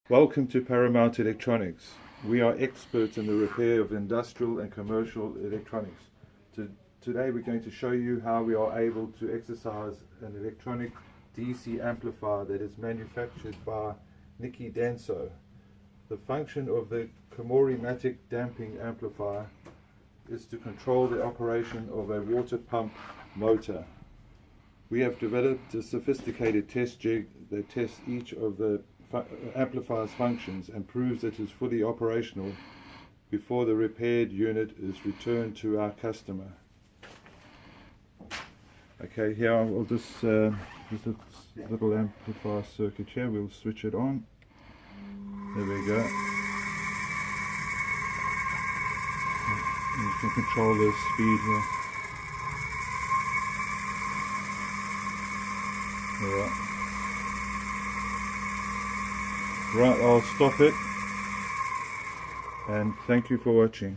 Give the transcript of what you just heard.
Welcome to Paramount Electronics. We are experts in the repair of industrial and commercial electronics. Today we're going to show you how we are able to exercise an electronic DC amplifier that is manufactured by NIKKI DENSO. The function of the KOMORIMATIC damping amplifier is to control the operation of a water pump motor. We have developed a sophisticated test jig that tests each of the amplifier's functions and proves it is fully operational before the repaired unit is returned to our customer. Okay, here I'll just there's a little amplifier circuit here. We'll switch it on. There we go. You can control the speed here. Alright. Right, I'll stop it, and thank you for watching.